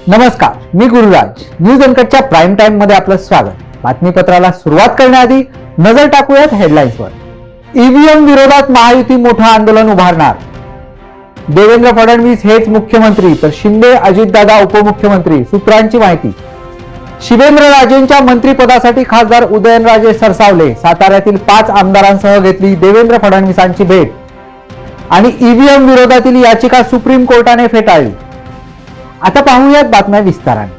नमस्कार, मी Gururaj. News अनकटच्या prime time मध्ये आपलं स्वागत. बातमीपत्राला सुरुवात करण्याआधी नजर टाकूयात हेडलाईन्सवर. ईव्हीएम विरोधात महायुती मोठं आंदोलन उभारणार. देवेंद्र फडणवीस हेच मुख्यमंत्री तर शिंदे अजितदादा उपमुख्यमंत्री, सूत्रांची माहिती. शिवेंद्रराजेंच्या मंत्रिपदासाठी खासदार उदयनराजे सरसावले. साताऱ्यातील 5 आमदारांसह घेतली देवेंद्र फडणवीसांची भेट. आणि ईव्हीएम विरोधातील याचिका सुप्रीम कोर्टाने फेटाळली. आता पाहूयात बातम्या विस्ताराने.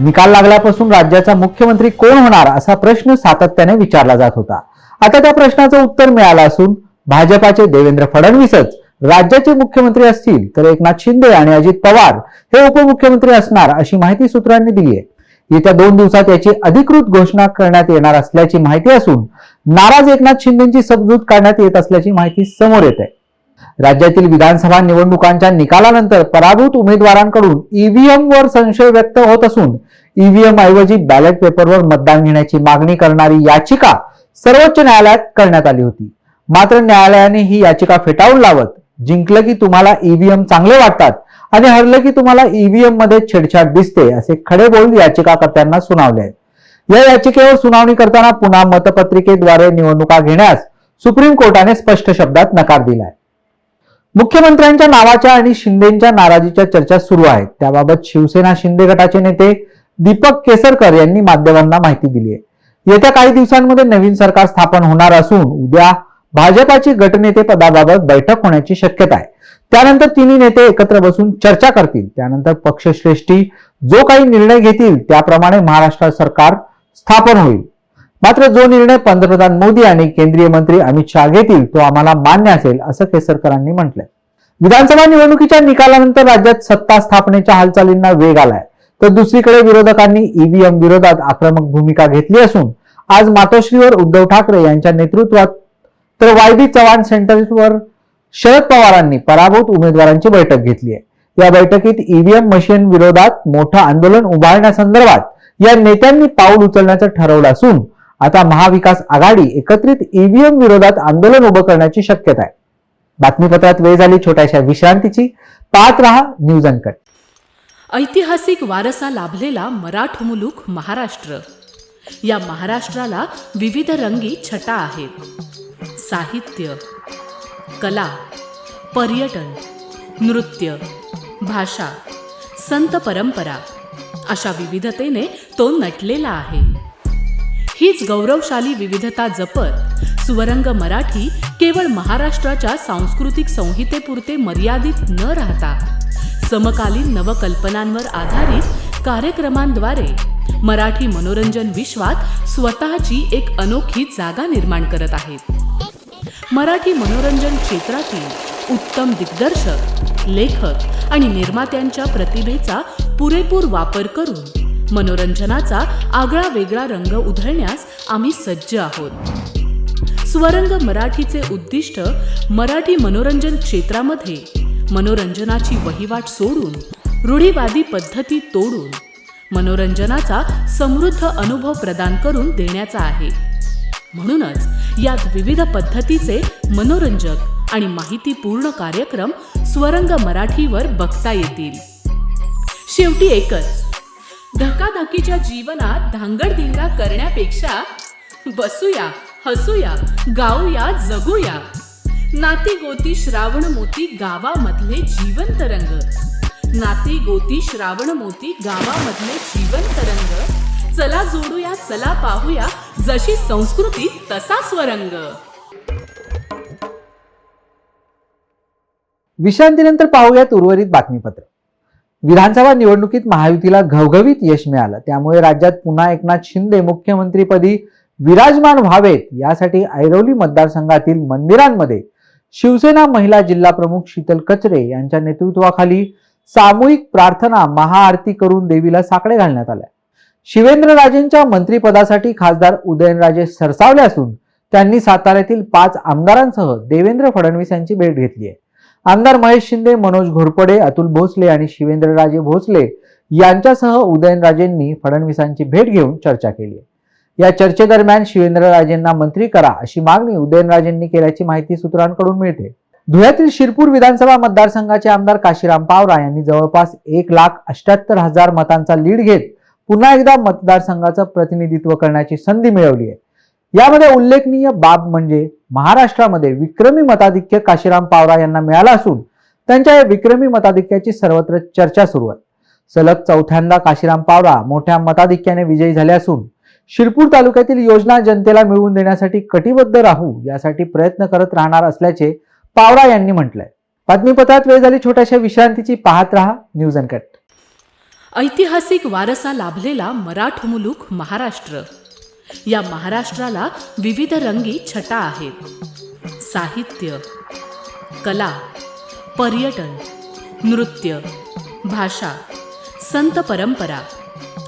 निकाल लागल्यापासून राज्याचा मुख्यमंत्री कोण होणार असा प्रश्न सातत्याने विचारला जात होता. आता त्या प्रश्नाचं उत्तर मिळालं असून भाजपाचे देवेंद्र फडणवीसच राज्याचे मुख्यमंत्री असतील तर एकनाथ शिंदे आणि अजित पवार हे उपमुख्यमंत्री असणार अशी माहिती सूत्रांनी दिली आहे. येत्या 2 दिवसात याची अधिकृत घोषणा करण्यात येणार असल्याची माहिती असून नाराज एकनाथ शिंदेची समजूत काढण्यात येत असल्याची माहिती समोर येत आहे. राज्यातील विधानसभा निवडणुकांच्या निकालानंतर पराभूत उमेदवारांकडून ईव्हीएम वर संशय व्यक्त होत असून ईव्हीएम ऐवजी बॅलेट पेपरवर मतदान घेण्याची मागणी करणारी याचिका सर्वोच्च न्यायालयात करण्यात आली होती. मात्र न्यायालयाने ही याचिका फेटाळून लावत जिंकलं की तुम्हाला ईव्हीएम चांगले वाटतात आणि हरलं की तुम्हाला ईव्हीएम मध्ये छेडछाड दिसते असे खडे बोल याचिकाकर्त्यांना सुनावले आहेत. या याचिकेवर सुनावणी करताना पुन्हा मतपत्रिकेद्वारे निवडणुका घेण्यास सुप्रीम कोर्टाने स्पष्ट शब्दात नकार दिलाय. मुख्यमंत्र्यांच्या नावाच्या आणि शिंदेच्या नाराजीच्या चर्चा सुरू आहेत. त्याबाबत शिवसेना शिंदे गटाचे नेते दीपक केसरकर यांनी माध्यमांना माहिती दिली आहे. येत्या काही दिवसांमध्ये नवीन सरकार स्थापन होणार असून उद्या भाजपाची गटनेते पदाबाबत बैठक होण्याची शक्यता आहे. त्यानंतर तिन्ही नेते एकत्र बसून चर्चा करतील. त्यानंतर पक्षश्रेष्ठी जो काही निर्णय घेतील त्याप्रमाणे महाराष्ट्र सरकार स्थापन होईल. मात्र जो निर्णय पंतप्रधान मोदी आणि केंद्रीय मंत्री अमित शहा घेतील तो आम्हाला मान्य असेल असं केसरकरांनी म्हटलंय. विधानसभा निवडणुकीच्या निकालानंतर राज्यात सत्ता स्थापनेच्या हालचालींना वेग आलाय तर दुसरीकडे विरोधकांनी ईव्हीएम विरोधात आक्रमक भूमिका घेतली असून आज मातोश्रीवर उद्धव ठाकरे यांच्या नेतृत्वात तर वाय.बी. चव्हाण सेंटरवर शरद पवारांनी पराभूत उमेदवारांची बैठक घेतली आहे. या बैठकीत ईव्हीएम मशीन विरोधात मोठं आंदोलन उभारण्यासंदर्भात या नेत्यांनी पाऊल उचलण्याचं ठरवलं असून आता महाविकास आघाडी एकत्रित ईव्हीएम विरोधात आंदोलन उभं करण्याची शक्यता आहे. बातमीपत्रात वेळ झाली छोट्याशा विश्रांतीची. पाहत रहा न्यूज अनकट. ऐतिहासिक वारसा लाभलेला मराठ मुलूक महाराष्ट्र. या महाराष्ट्राला विविध रंगी छटा आहेत. साहित्य, कला, पर्यटन, नृत्य, भाषा, संत परंपरा अशा विविधतेने तो नटलेला आहे. हीच गौरवशाली विविधता जपत सुवरंग मराठी केवळ महाराष्ट्राच्या सांस्कृतिक संहितेपुरते मर्यादित न राहता समकालीन नवकल्पनांवर आधारित कार्यक्रमांद्वारे मराठी मनोरंजन विश्वात स्वतःची एक अनोखी जागा निर्माण करत आहेत. मराठी मनोरंजन क्षेत्रातील उत्तम दिग्दर्शक, लेखक आणि निर्मात्यांच्या प्रतिभेचा पुरेपूर वापर करून मनोरंजनाचा आगळा वेगळा रंग उधळण्यास आम्ही सज्ज आहोत. स्वरंग मराठीचे उद्दिष्ट मराठी मनोरंजन क्षेत्रामध्ये मनोरंजनाची वहिवाट सोडून रूढीवादी पद्धती तोडून मनोरंजनाचा समृद्ध अनुभव प्रदान करून देण्याचा आहे. म्हणूनच यात विविध पद्धतीचे मनोरंजक आणि माहितीपूर्ण कार्यक्रम स्वरंग मराठीवर बघता येतील. शेवटी एकच, धकाधकीच्या जीवनात धांगडधिंगा करण्यापेक्षा बसूया, हसूया, गाऊया, जगूया. नाती गोती श्रावण मोती गावामधले जिवंत रंग. नाती गोती श्रावण मोती गावामधले जिवंत रंग. चला जोडूया, चला पाहूया, जशी संस्कृती तसा स्वरंग. विश्रांतीनंतर पाहूयात उर्वरित बातमीपत्र. विधानसभा निवडणुकीत महायुतीला घवघवीत यश मिळालं. त्यामुळे राज्यात पुन्हा एकनाथ शिंदे मुख्यमंत्रीपदी विराजमान व्हावेत यासाठी ऐरोली मतदारसंघातील मंदिरांमध्ये शिवसेना महिला जिल्हा प्रमुख शीतल कचरे यांच्या नेतृत्वाखाली सामूहिक प्रार्थना महाआरती करून देवीला साकडे घालण्यात आल्या. शिवेंद्रराजेंच्या मंत्रिपदासाठी खासदार उदयनराजे सरसावले असून त्यांनी साताऱ्यातील 5 आमदारांसह देवेंद्र फडणवीस यांची भेट घेतली आहे. आमदार महेश शिंदे, मनोज घोरपडे, अतुल भोसले आणि शिवेंद्रराजे भोसले यांच्यासह उदयनराजेंनी फडणवीसांची भेट घेऊन चर्चा केली आहे. या चर्चेदरम्यान शिवेंद्रराजेंना मंत्री करा अशी मागणी उदयनराजेंनी केल्याची माहिती सूत्रांकडून मिळते. धुळ्यातील शिरपूर विधानसभा मतदारसंघाचे आमदार काशीराम पावरा यांनी जवळपास 1,78,000 मतांचा लीड घेत पुन्हा एकदा मतदारसंघाचं प्रतिनिधित्व करण्याची संधी मिळवली आहे. यामध्ये उल्लेखनीय बाब म्हणजे महाराष्ट्रामध्ये विक्रमी मताधिक्य काशीराम पावरा यांना मिळाला असून त्यांच्या या विक्रमी मताधिक्याची सर्वत्र चर्चा सुरू आहे. सलग चौथ्यांदा काशीराम पावरा मोठ्या मताधिक्याने विजयी झाले असून शिरपूर तालुक्यातील योजना जनतेला मिळवून देण्यासाठी कटिबद्ध राहू यासाठी प्रयत्न करत राहणार असल्याचे पावरा यांनी म्हटलंय. बातमीपत्रात वेळ झाली छोट्याशा विश्रांतीची. पाहत रहा न्यूज अनकट. ऐतिहासिक वारसा लाभलेला मराठ मुलूक महाराष्ट्र. या महाराष्ट्राला विविध रंगी छटा आहेत. साहित्य, कला, पर्यटन, नृत्य, भाषा, संत परंपरा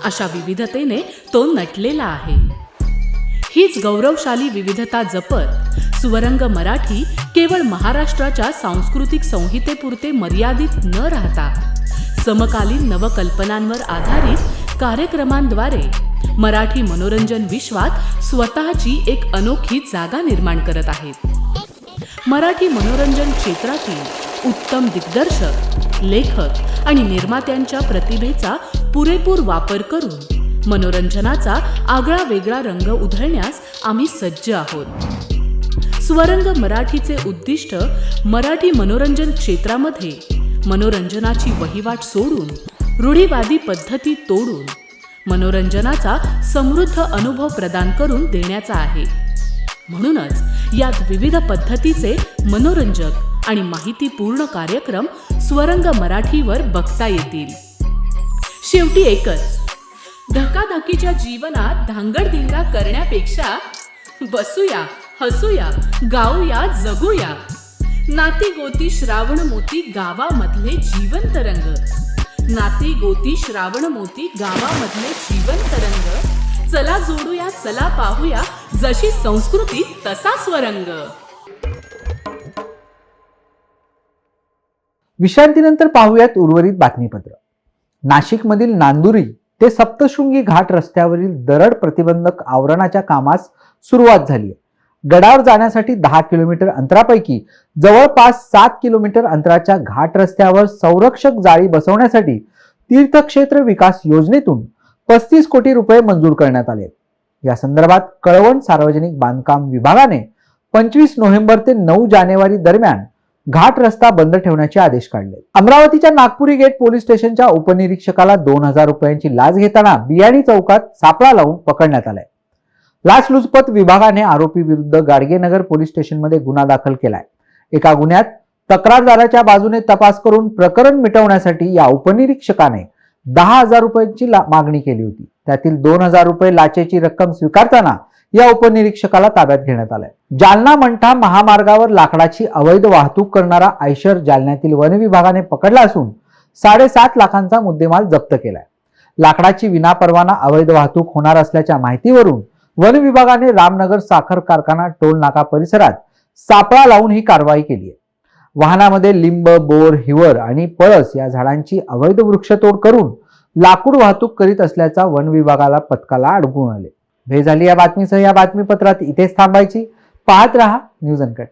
अशा विविधतेने तो नटलेला आहे. हीच गौरवशाली विविधता जपत सुवरंग मराठी केवळ महाराष्ट्राच्या सांस्कृतिक संहितेपुरते मर्यादित न राहता समकालीन नवकल्पनांवर आधारित कार्यक्रमांद्वारे मराठी मनोरंजन विश्वात स्वतःची एक अनोखी जागा निर्माण करत आहेत. मराठी मनोरंजन क्षेत्रातील उत्तम दिग्दर्शक, लेखक आणि निर्मात्यांच्या प्रतिभेचा पुरेपूर वापर करून मनोरंजनाचा आगळा वेगळा रंग उधळण्यास आम्ही सज्ज आहोत. स्वरंग मराठीचे उद्दिष्ट मराठी मनोरंजन क्षेत्रामध्ये मनोरंजनाची वहिवाट सोडून रूढीवादी पद्धती तोडून मनोरंजनाचा समृद्ध अनुभव प्रदान करून देण्याचा आहे. म्हणूनच यात विविध पद्धतीचे मनोरंजक आणि माहितीपूर्ण कार्यक्रम स्वरंग मराठीवर बघता येतील. शेवटी एकच, धकाधकीच्या जीवनात धांगडधिंगा करण्यापेक्षा बसूया, हसूया, गाऊया, जगूया. नाती गोती श्रावण मोती गावामधले जीवंत रंग. नाती गोती श्रावण मोती गावामधले जीवंत रंग. चला जोडूया, चला पाहूया, जशी संस्कृती तसा स्वरंग. विश्रांतीनंतर पाहूयात उर्वरित बातमीपत्र. नाशिकमधील नांदुरी ते सप्तशृंगी घाट रस्त्यावरील दरड प्रतिबंधक आवरणाच्या कामास सुरुवात झाली. गडावर जाण्यासाठी 10 किलोमीटर अंतरापैकी जवळपास 7 किलोमीटर अंतराच्या घाट रस्त्यावर संरक्षक जाळी बसवण्यासाठी तीर्थक्षेत्र विकास योजनेतून 35 कोटी रुपये मंजूर करण्यात आले. या संदर्भात कळवण सार्वजनिक बांधकाम विभागाने 25 नोव्हेंबर ते 9 जानेवारी दरम्यान घाट रस्ता बंद ठेवण्याचे आदेश काढले. अमरावतीच्या नागपुरी गेट पोलीस स्टेशनच्या उपनिरीक्षकाला 2,000 रुपयांची लाच घेताना बियाणी चौकात सापळा लावून पकडण्यात आलाय. लाचलुचपत विभागाने आरोपी विरुद्ध गाडगेनगर पोलीस स्टेशनमध्ये गुन्हा दाखल केलाय. एका गुन्ह्यात तक्रारदाराच्या बाजूने तपास करून प्रकरण मिटवण्यासाठी या उपनिरीक्षकाने 10,000 रुपयांची मागणी केली होती. त्यातील 2,000 रुपये लाचेची रक्कम स्वीकारताना या उपनिरीक्षकाला ताब्यात घेण्यात आलाय. जालना मंठा महामार्गावर लाकडाची अवैध वाहतूक करणारा आयशर जालन्यातील वन विभागाने पकडला असून 7.5 लाखांचा मुद्देमाल जप्त केलाय. लाकडाची विनापरवाना अवैध वाहतूक होणार असल्याच्या माहितीवरून वन विभागाने रामनगर साखर कारखाना टोल नाका परिसरात सापळा लावून ही कारवाई केली आहे. वाहनामध्ये लिंब, बोर, हिवर आणि पळस या झाडांची अवैध वृक्षतोड करून लाकूड वाहतूक करीत असल्याचा वन विभागाला पथकाला आढळून आले. वेळ झाली या बातमीसह या बातमीपत्रात इथेच थांबायची. पाहत रहा न्यूज अनकट.